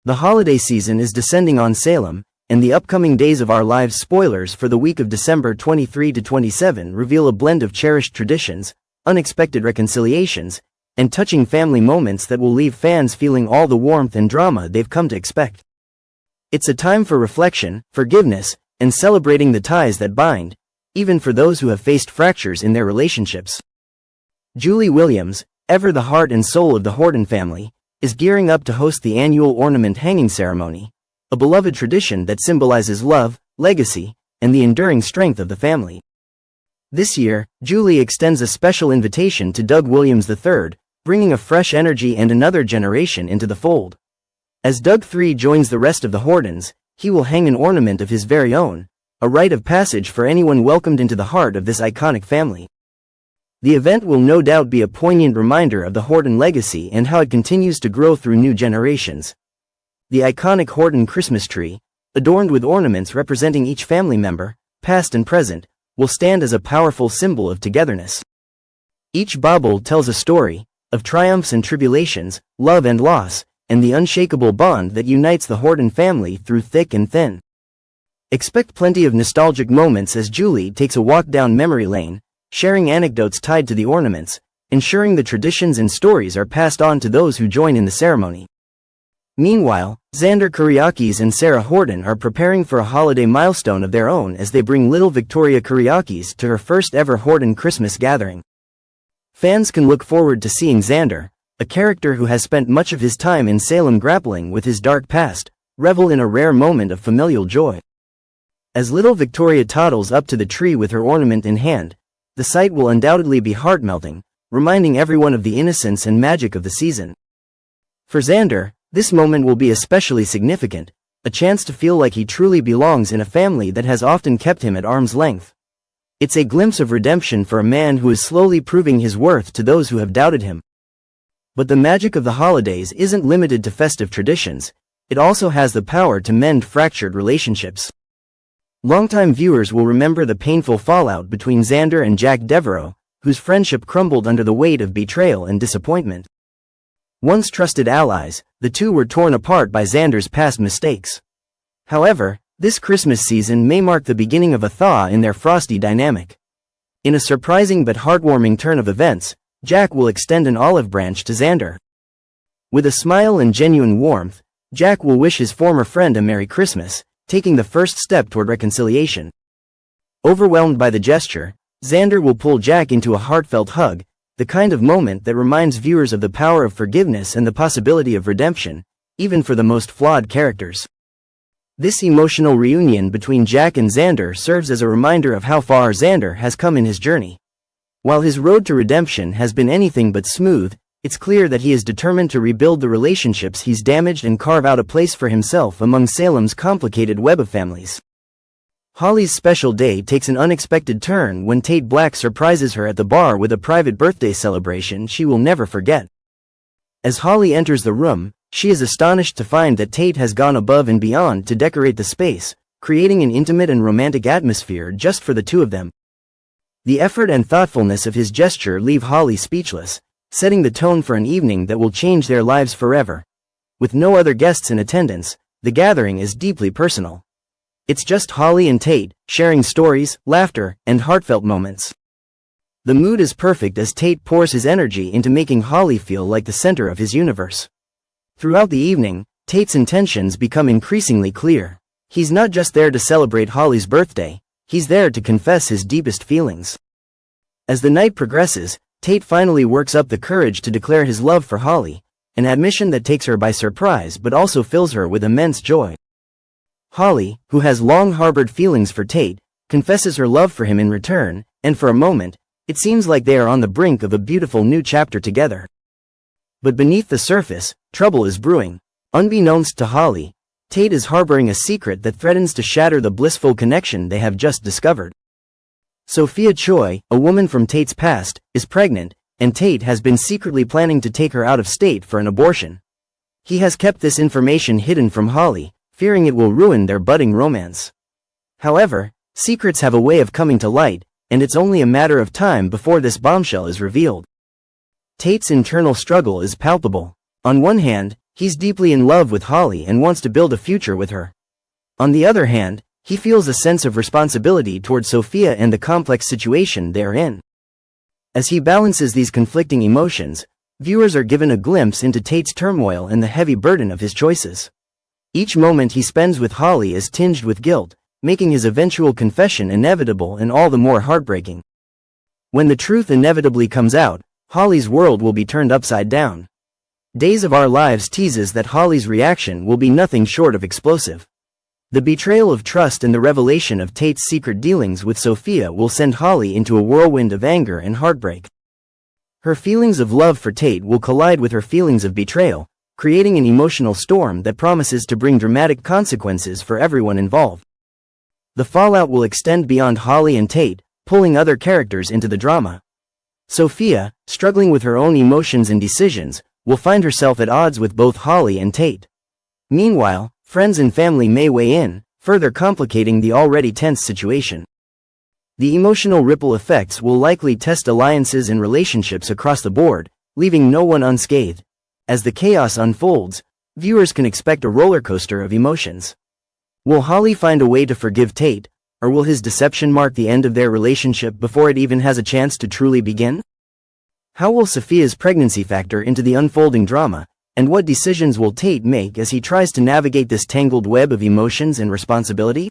The holiday season is descending on Salem, and the upcoming Days of Our Lives spoilers for the week of December 23 to 27 reveal a blend of cherished traditions, unexpected reconciliations, and touching family moments that will leave fans feeling all the warmth and drama they've come to expect. It's a time for reflection, forgiveness, and celebrating the ties that bind, even for those who have faced fractures in their relationships. Julie Williams, ever the heart and soul of the Horton family, is gearing up to host the annual ornament hanging ceremony, a beloved tradition that symbolizes love, legacy, and the enduring strength of the family. This year, Julie extends a special invitation to Doug Williams III, bringing a fresh energy and another generation into the fold. As Doug III joins the rest of the Hortons, he will hang an ornament of his very own, a rite of passage for anyone welcomed into the heart of this iconic family. The event will no doubt be a poignant reminder of the Horton legacy and how it continues to grow through new generations. The iconic Horton Christmas tree, adorned with ornaments representing each family member, past and present, will stand as a powerful symbol of togetherness. Each bauble tells a story, of triumphs and tribulations, love and loss, and the unshakable bond that unites the Horton family through thick and thin. Expect plenty of nostalgic moments as Julie takes a walk down memory lane, sharing anecdotes tied to the ornaments, ensuring the traditions and stories are passed on to those who join in the ceremony. Meanwhile, Xander and Sarah Horton are preparing for a holiday milestone of their own as they bring little Victoria to her first ever Horton Christmas gathering. Fans can look forward to seeing Xander, a character who has spent much of his time in Salem grappling with his dark past, revel in a rare moment of familial joy. As little Victoria toddles up to the tree with her ornament in hand, the sight will undoubtedly be heart-melting, reminding everyone of the innocence and magic of the season. For Xander, this moment will be especially significant, a chance to feel like he truly belongs in a family that has often kept him at arm's length. It's a glimpse of redemption for a man who is slowly proving his worth to those who have doubted him. But the magic of the holidays isn't limited to festive traditions, it also has the power to mend fractured relationships. Longtime viewers will remember the painful fallout between Xander and Jack, whose friendship crumbled under the weight of betrayal and disappointment. Once trusted allies, the two were torn apart by Xander's past mistakes. However, this Christmas season may mark the beginning of a thaw in their frosty dynamic. In a surprising but heartwarming turn of events, Jack will extend an olive branch to Xander. With a smile and genuine warmth, Jack will wish his former friend a Merry Christmas, taking the first step toward reconciliation. Overwhelmed by the gesture, Xander will pull Jack into a heartfelt hug, the kind of moment that reminds viewers of the power of forgiveness and the possibility of redemption, even for the most flawed characters. This emotional reunion between Jack and Xander serves as a reminder of how far Xander has come in his journey. While his road to redemption has been anything but smooth, it's clear that he is determined to rebuild the relationships he's damaged and carve out a place for himself among Salem's complicated web of families. Holly's special day takes an unexpected turn when Tate surprises her at the bar with a private birthday celebration she will never forget. As Holly enters the room, she is astonished to find that Tate has gone above and beyond to decorate the space, creating an intimate and romantic atmosphere just for the two of them. The effort and thoughtfulness of his gesture leave Holly speechless, setting the tone for an evening that will change their lives forever. With no other guests in attendance, the gathering is deeply personal. It's just Holly and Tate, sharing stories, laughter, and heartfelt moments. The mood is perfect as Tate pours his energy into making Holly feel like the center of his universe. Throughout the evening, Tate's intentions become increasingly clear. He's not just there to celebrate Holly's birthday, he's there to confess his deepest feelings. As the night progresses, Tate finally works up the courage to declare his love for Holly, an admission that takes her by surprise but also fills her with immense joy. Holly, who has long harbored feelings for Tate, confesses her love for him in return, and for a moment, it seems like they are on the brink of a beautiful new chapter together. But beneath the surface, trouble is brewing. Unbeknownst to Holly, Tate is harboring a secret that threatens to shatter the blissful connection they have just discovered. Sophia Choi, a woman from Tate's past, is pregnant, and Tate has been secretly planning to take her out of state for an abortion. He has kept this information hidden from Holly, fearing it will ruin their budding romance. However, secrets have a way of coming to light, and it's only a matter of time before this bombshell is revealed. Tate's internal struggle is palpable. On one hand, He's deeply in love with Holly and wants to build a future with her. On the other hand, he feels a sense of responsibility toward Sophia and the complex situation they're in. As he balances these conflicting emotions, viewers are given a glimpse into Tate's turmoil and the heavy burden of his choices. Each moment he spends with Holly is tinged with guilt, making his eventual confession inevitable and all the more heartbreaking. When the truth inevitably comes out, Holly's world will be turned upside down. Days of Our Lives teases that Holly's reaction will be nothing short of explosive. The betrayal of trust and the revelation of Tate's secret dealings with Sophia will send Holly into a whirlwind of anger and heartbreak. Her feelings of love for Tate will collide with her feelings of betrayal, creating an emotional storm that promises to bring dramatic consequences for everyone involved. The fallout will extend beyond Holly and Tate, pulling other characters into the drama. Sophia, struggling with her own emotions and decisions, will find herself at odds with both Holly and Tate. Meanwhile, friends and family may weigh in, further complicating the already tense situation. The emotional ripple effects will likely test alliances and relationships across the board, leaving no one unscathed. As the chaos unfolds, viewers can expect a roller coaster of emotions. Will Holly find a way to forgive Tate, or will his deception mark the end of their relationship before it even has a chance to truly begin? How will Sophia's pregnancy factor into the unfolding drama, and what decisions will Tate make as he tries to navigate this tangled web of emotions and responsibility?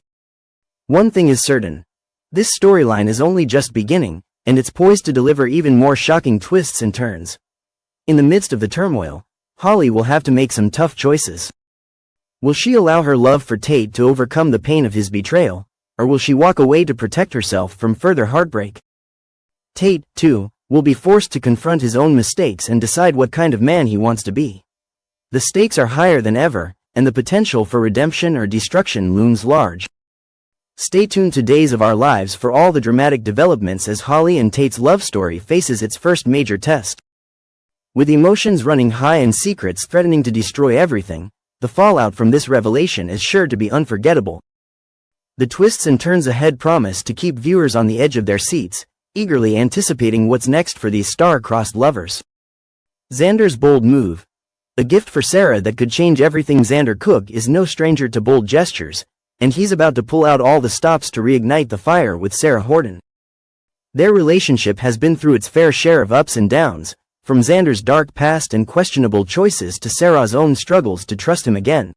One thing is certain. This storyline is only just beginning, and it's poised to deliver even more shocking twists and turns. In the midst of the turmoil, Holly will have to make some tough choices. Will she allow her love for Tate to overcome the pain of his betrayal, or will she walk away to protect herself from further heartbreak? Tate, too, will be forced to confront his own mistakes and decide what kind of man he wants to be. The stakes are higher than ever, and the potential for redemption or destruction looms large. Stay tuned to Days of Our Lives for all the dramatic developments as Holly and Tate's love story faces its first major test. With emotions running high and secrets threatening to destroy everything, the fallout from this revelation is sure to be unforgettable. The twists and turns ahead promise to keep viewers on the edge of their seats, eagerly anticipating what's next for these star-crossed lovers. Xander's bold move. A gift for Sarah that could change everything. Xander Cook is no stranger to bold gestures, and he's about to pull out all the stops to reignite the fire with Sarah Horton. Their relationship has been through its fair share of ups and downs, from Xander's dark past and questionable choices to Sarah's own struggles to trust him again.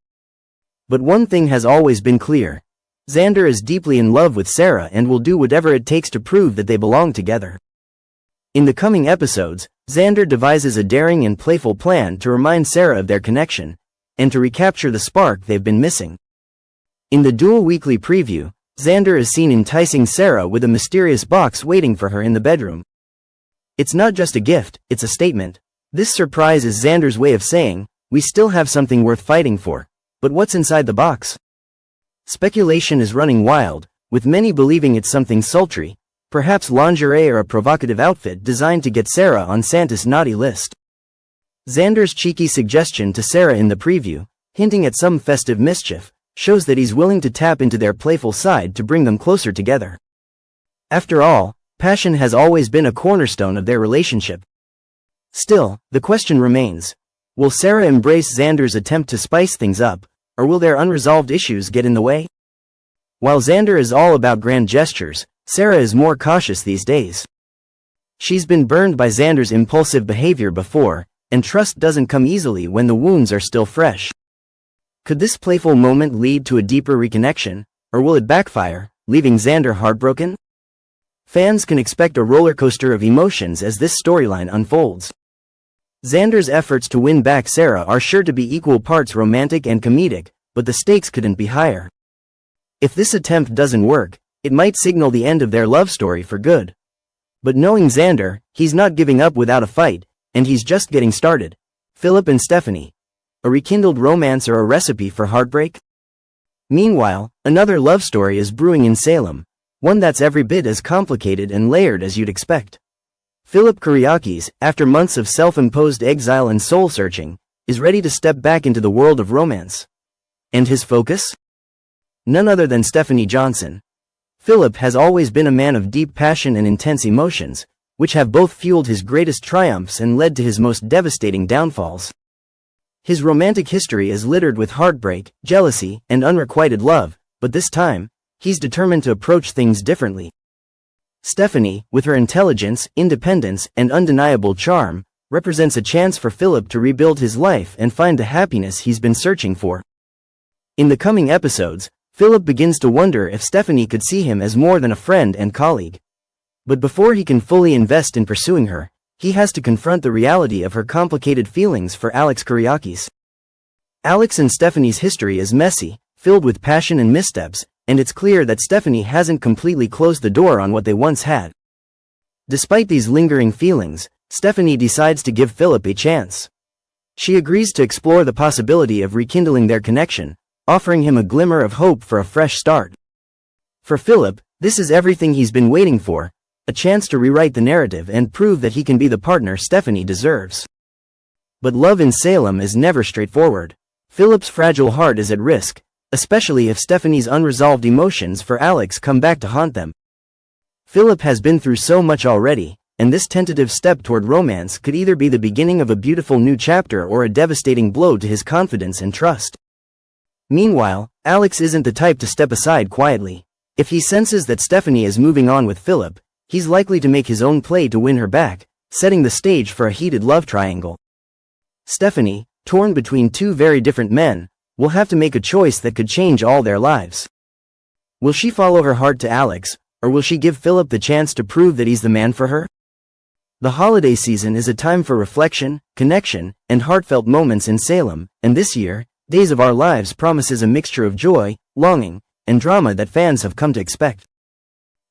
But one thing has always been clear. Xander is deeply in love with Sarah and will do whatever it takes to prove that they belong together. In the coming episodes, Xander devises a daring and playful plan to remind Sarah of their connection, and to recapture the spark they've been missing. In the dual weekly preview, Xander is seen enticing Sarah with a mysterious box waiting for her in the bedroom. It's not just a gift, it's a statement. This surprise is Xander's way of saying, "We still have something worth fighting for. But what's inside the box?" Speculation is running wild, with many believing it's something sultry, perhaps lingerie or a provocative outfit designed to get Sarah on Santa's naughty list. Xander's cheeky suggestion to Sarah in the preview, hinting at some festive mischief, shows that he's willing to tap into their playful side to bring them closer together. After all, passion has always been a cornerstone of their relationship. Still, the question remains. Will Sarah embrace Xander's attempt to spice things up, or will their unresolved issues get in the way? While Xander is all about grand gestures, Sarah is more cautious these days. She's been burned by Xander's impulsive behavior before, and trust doesn't come easily when the wounds are still fresh. Could this playful moment lead to a deeper reconnection, or will it backfire, leaving Xander heartbroken? Fans can expect a roller coaster of emotions as this storyline unfolds. Xander's efforts to win back Sarah are sure to be equal parts romantic and comedic, but the stakes couldn't be higher. If this attempt doesn't work, it might signal the end of their love story for good. But knowing Xander, he's not giving up without a fight, and he's just getting started. Philip and Stephanie. A rekindled romance or a recipe for heartbreak? Meanwhile, another love story is brewing in Salem, one that's every bit as complicated and layered as you'd expect. Philip Kyriakis, after months of self-imposed exile and soul-searching, is ready to step back into the world of romance. And his focus? None other than Stephanie Johnson. Philip has always been a man of deep passion and intense emotions, which have both fueled his greatest triumphs and led to his most devastating downfalls. His romantic history is littered with heartbreak, jealousy, and unrequited love, but this time, he's determined to approach things differently. Stephanie, with her intelligence, independence, and undeniable charm, represents a chance for Philip to rebuild his life and find the happiness he's been searching for. In the coming episodes, Philip begins to wonder if Stephanie could see him as more than a friend and colleague. But before he can fully invest in pursuing her, he has to confront the reality of her complicated feelings for Alex Kyriakis. Alex and Stephanie's history is messy, filled with passion and missteps, and it's clear that Stephanie hasn't completely closed the door on what they once had. Despite these lingering feelings, Stephanie decides to give Philip a chance. She agrees to explore the possibility of rekindling their connection, offering him a glimmer of hope for a fresh start. For Philip, this is everything he's been waiting for, a chance to rewrite the narrative and prove that he can be the partner Stephanie deserves. But love in Salem is never straightforward. Philip's fragile heart is at risk, especially if Stephanie's unresolved emotions for Alex come back to haunt them. Philip has been through so much already, and this tentative step toward romance could either be the beginning of a beautiful new chapter or a devastating blow to his confidence and trust. Meanwhile, Alex isn't the type to step aside quietly. If he senses that Stephanie is moving on with Philip, he's likely to make his own play to win her back, setting the stage for a heated love triangle. Stephanie, torn between two very different men, will have to make a choice that could change all their lives. Will she follow her heart to Alex, or will she give Philip the chance to prove that he's the man for her? The holiday season is a time for reflection, connection, and heartfelt moments in Salem, and this year, Days of Our Lives promises a mixture of joy, longing, and drama that fans have come to expect.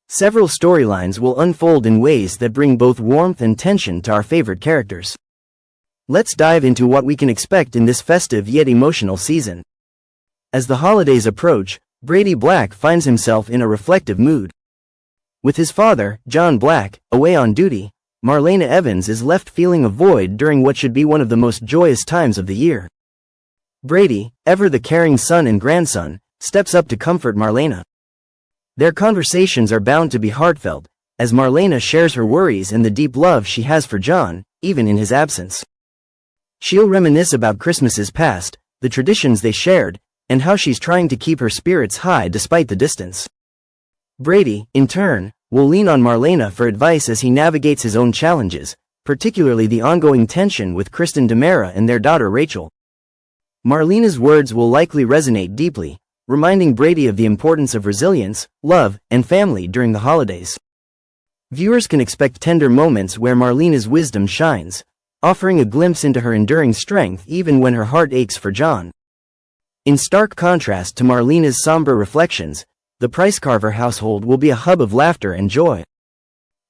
Several storylines will unfold in ways that bring both warmth and tension to our favorite characters. Let's dive into what we can expect in this festive yet emotional season. As the holidays approach, Brady Black finds himself in a reflective mood. With his father, John Black, away on duty, Marlena Evans is left feeling a void during what should be one of the most joyous times of the year. Brady, ever the caring son and grandson, steps up to comfort Marlena. Their conversations are bound to be heartfelt, as Marlena shares her worries and the deep love she has for John, even in his absence. She'll reminisce about Christmases past, the traditions they shared, and how she's trying to keep her spirits high despite the distance. Brady, in turn, will lean on Marlena for advice as he navigates his own challenges, particularly the ongoing tension with DiMera and their daughter Rachel. Marlena's words will likely resonate deeply, reminding Brady of the importance of resilience, love, and family during the holidays. Viewers can expect tender moments where Marlena's wisdom shines, offering a glimpse into her enduring strength even when her heart aches for John. In stark contrast to Marlena's somber reflections, the Price Carver household will be a hub of laughter and joy.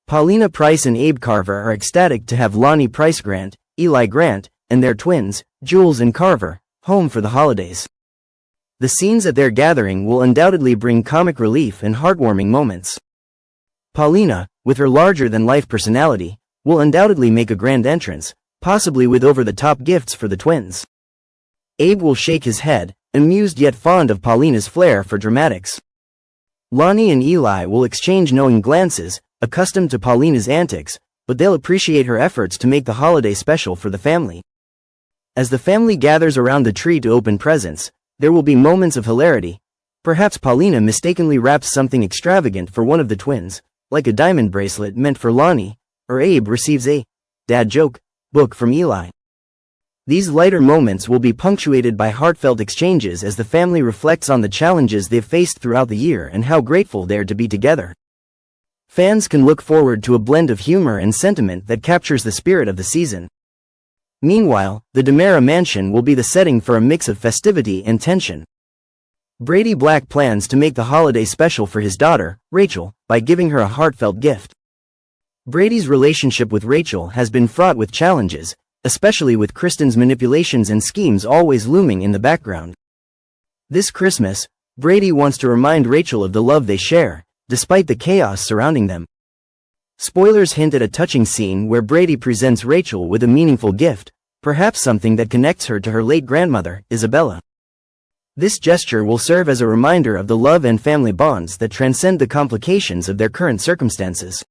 Paulina Price and Abe Carver are ecstatic to have Lonnie Price Grant, Eli Grant, and their twins, Jules and Carver, home for the holidays. The scenes at their gathering will undoubtedly bring comic relief and heartwarming moments. Paulina, with her larger-than-life personality, will undoubtedly make a grand entrance, possibly with over-the-top gifts for the twins. Abe will shake his head, amused yet fond of Paulina's flair for dramatics. Lonnie and Eli will exchange knowing glances, accustomed to Paulina's antics, but they'll appreciate her efforts to make the holiday special for the family. As the family gathers around the tree to open presents, there will be moments of hilarity. Perhaps Paulina mistakenly wraps something extravagant for one of the twins, like a diamond bracelet meant for Lonnie, or Abe receives a dad joke book from Eli. These lighter moments will be punctuated by heartfelt exchanges as the family reflects on the challenges they've faced throughout the year and how grateful they are to be together. Fans can look forward to a blend of humor and sentiment that captures the spirit of the season. Meanwhile, the DiMera mansion will be the setting for a mix of festivity and tension. Brady Black plans to make the holiday special for his daughter, Rachel, by giving her a heartfelt gift. Brady's relationship with Rachel has been fraught with challenges, especially with Kristen's manipulations and schemes always looming in the background. This Christmas, Brady wants to remind Rachel of the love they share, despite the chaos surrounding them. Spoilers hint at a touching scene where Brady presents Rachel with a meaningful gift, perhaps something that connects her to her late grandmother, Isabella. This gesture will serve as a reminder of the love and family bonds that transcend the complications of their current circumstances.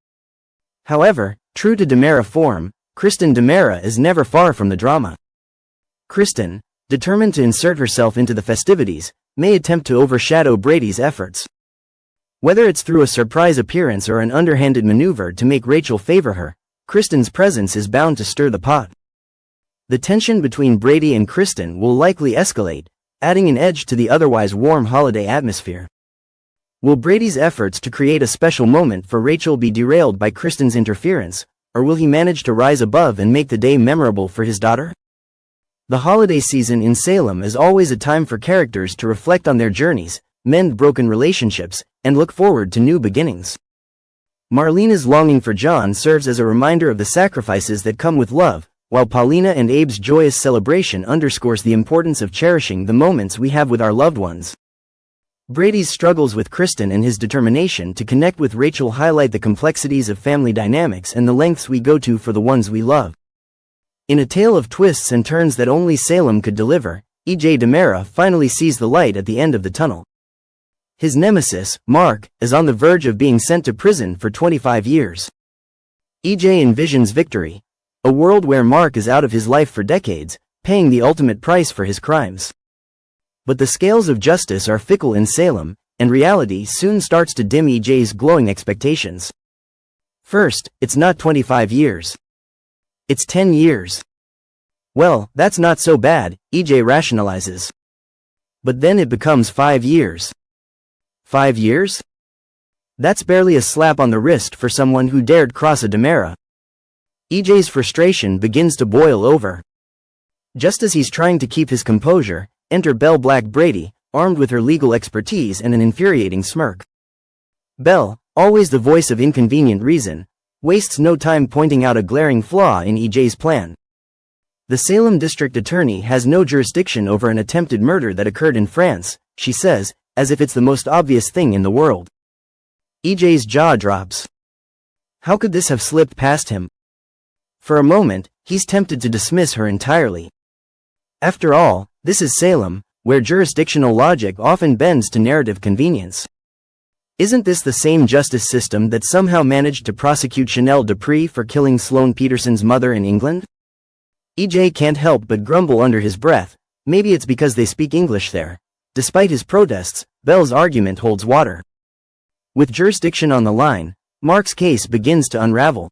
However, true to DiMera form, DiMera is never far from the drama. Kristen, determined to insert herself into the festivities, may attempt to overshadow Brady's efforts. Whether it's through a surprise appearance or an underhanded maneuver to make Rachel favor her, Kristen's presence is bound to stir the pot. The tension between Brady and Kristen will likely escalate, adding an edge to the otherwise warm holiday atmosphere. Will Brady's efforts to create a special moment for Rachel be derailed by Kristen's interference, or will he manage to rise above and make the day memorable for his daughter? The holiday season in Salem is always a time for characters to reflect on their journeys, mend broken relationships, and look forward to new beginnings. Marlena's longing for John serves as a reminder of the sacrifices that come with love, while Paulina and Abe's joyous celebration underscores the importance of cherishing the moments we have with our loved ones. Brady's struggles with Kristen and his determination to connect with Rachel highlight the complexities of family dynamics and the lengths we go to for the ones we love. In a tale of twists and turns that only Salem could deliver, DiMera finally sees the light at the end of the tunnel. His nemesis, Mark, is on the verge of being sent to prison for 25 years. envisions victory, a world where Mark is out of his life for decades, paying the ultimate price for his crimes. But the scales of justice are fickle in Salem, and reality soon starts to dim EJ's glowing expectations. First, it's not 25 years. It's 10 years. Well, that's not so bad, EJ rationalizes. But then it becomes 5 years. 5 years? That's barely a slap on the wrist for someone who dared cross a DiMera. EJ's frustration begins to boil over. Just as he's trying to keep his composure, enter Belle Brady, armed with her legal expertise and an infuriating smirk. Belle, always the voice of inconvenient reason, wastes no time pointing out a glaring flaw in EJ's plan. The Salem district attorney has no jurisdiction over an attempted murder that occurred in France, she says, as if it's the most obvious thing in the world. EJ's jaw drops. How could this have slipped past him? For a moment, he's tempted to dismiss her entirely. After all, this is Salem, where jurisdictional logic often bends to narrative convenience. Isn't this the same justice system that somehow managed to prosecute Chanel Dupree for killing Sloane Peterson's mother in England? EJ can't help but grumble under his breath, maybe it's because they speak English there. Despite his protests, Belle's argument holds water. With jurisdiction on the line, Mark's case begins to unravel.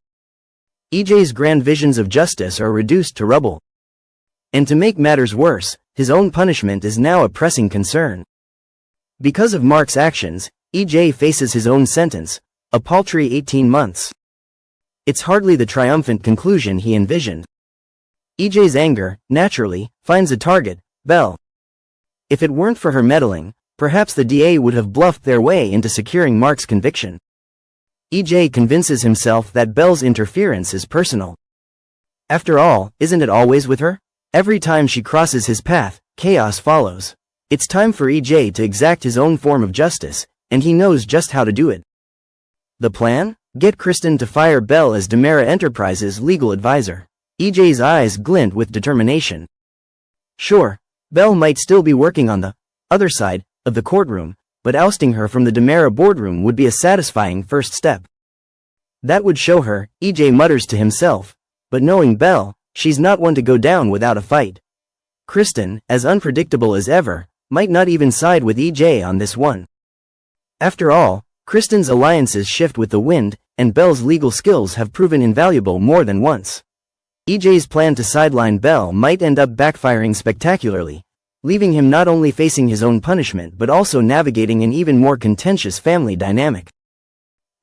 EJ's grand visions of justice are reduced to rubble. And to make matters worse, his own punishment is now a pressing concern. Because of Mark's actions, EJ faces his own sentence, a paltry 18 months. It's hardly the triumphant conclusion he envisioned. EJ's anger, naturally, finds a target, Belle. If it weren't for her meddling, perhaps the DA would have bluffed their way into securing Mark's conviction. EJ convinces himself that Belle's interference is personal. After all, isn't it always with her? Every time she crosses his path, chaos follows. It's time for EJ to exact his own form of justice, and he knows just how to do it. The plan? Get Kristen to fire Belle as DiMera Enterprises' legal advisor. EJ's eyes glint with determination. Sure, Belle might still be working on the other side of the courtroom, but ousting her from the DiMera boardroom would be a satisfying first step. That would show her, EJ mutters to himself, but knowing Belle, she's not one to go down without a fight. Kristen, as unpredictable as ever, might not even side with EJ on this one. After all, Kristen's alliances shift with the wind, and Belle's legal skills have proven invaluable more than once. EJ's plan to sideline Belle might end up backfiring spectacularly, leaving him not only facing his own punishment but also navigating an even more contentious family dynamic.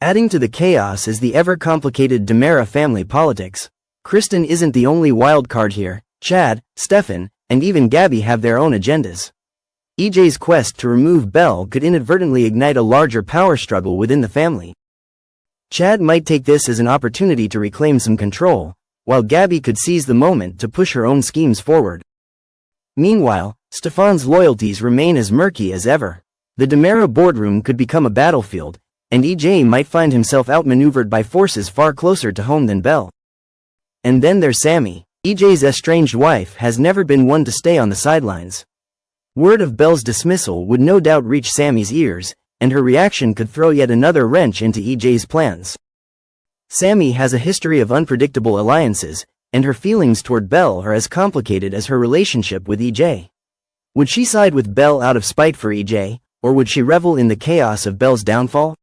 Adding to the chaos is the ever-complicated DiMera family politics. Kristen isn't the only wild card here. Chad, Stefan, and even Gabby have their own agendas. EJ's quest to remove Belle could inadvertently ignite a larger power struggle within the family. Chad might take this as an opportunity to reclaim some control, while Gabby could seize the moment to push her own schemes forward. Meanwhile, Stefan's loyalties remain as murky as ever. The DiMera boardroom could become a battlefield, and EJ might find himself outmaneuvered by forces far closer to home than Belle. And then there's Sammy. EJ's estranged wife has never been one to stay on the sidelines. Word of Belle's dismissal would no doubt reach Sammy's ears, and her reaction could throw yet another wrench into EJ's plans. Sammy has a history of unpredictable alliances, and her feelings toward Belle are as complicated as her relationship with EJ. Would she side with Belle out of spite for EJ, or would she revel in the chaos of Belle's downfall?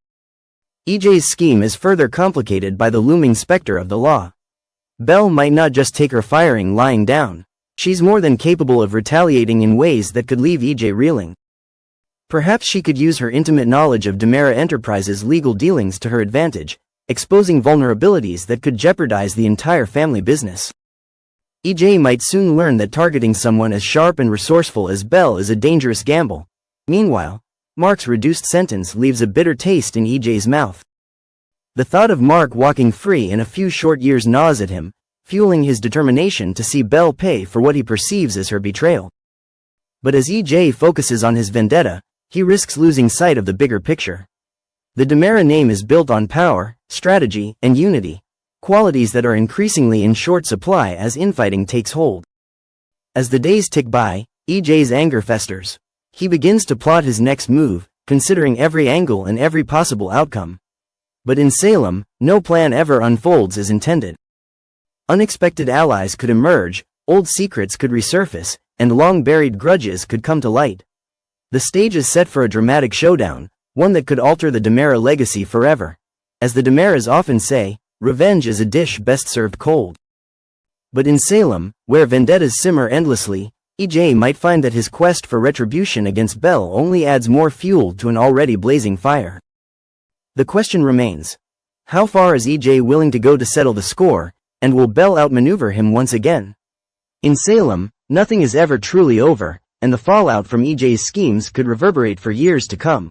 EJ's scheme is further complicated by the looming specter of the law. Belle might not just take her firing lying down. She's more than capable of retaliating in ways that could leave EJ reeling. Perhaps she could use her intimate knowledge of DiMera Enterprises' legal dealings to her advantage, exposing vulnerabilities that could jeopardize the entire family business. EJ might soon learn that targeting someone as sharp and resourceful as Belle is a dangerous gamble. Meanwhile, Mark's reduced sentence leaves a bitter taste in EJ's mouth. The thought of Mark walking free in a few short years gnaws at him, fueling his determination to see Belle pay for what he perceives as her betrayal. But as EJ focuses on his vendetta, he risks losing sight of the bigger picture. The DiMera name is built on power, strategy, and unity, qualities that are increasingly in short supply as infighting takes hold. As the days tick by, EJ's anger festers. He begins to plot his next move, considering every angle and every possible outcome. But in Salem, no plan ever unfolds as intended. Unexpected allies could emerge, old secrets could resurface, and long-buried grudges could come to light. The stage is set for a dramatic showdown, one that could alter the DiMera legacy forever. As the DiMeras often say, revenge is a dish best served cold. But in Salem, where vendettas simmer endlessly, EJ might find that his quest for retribution against Belle only adds more fuel to an already blazing fire. The question remains: how far is EJ willing to go to settle the score, and will Belle outmaneuver him once again? In Salem, nothing is ever truly over, and the fallout from EJ's schemes could reverberate for years to come.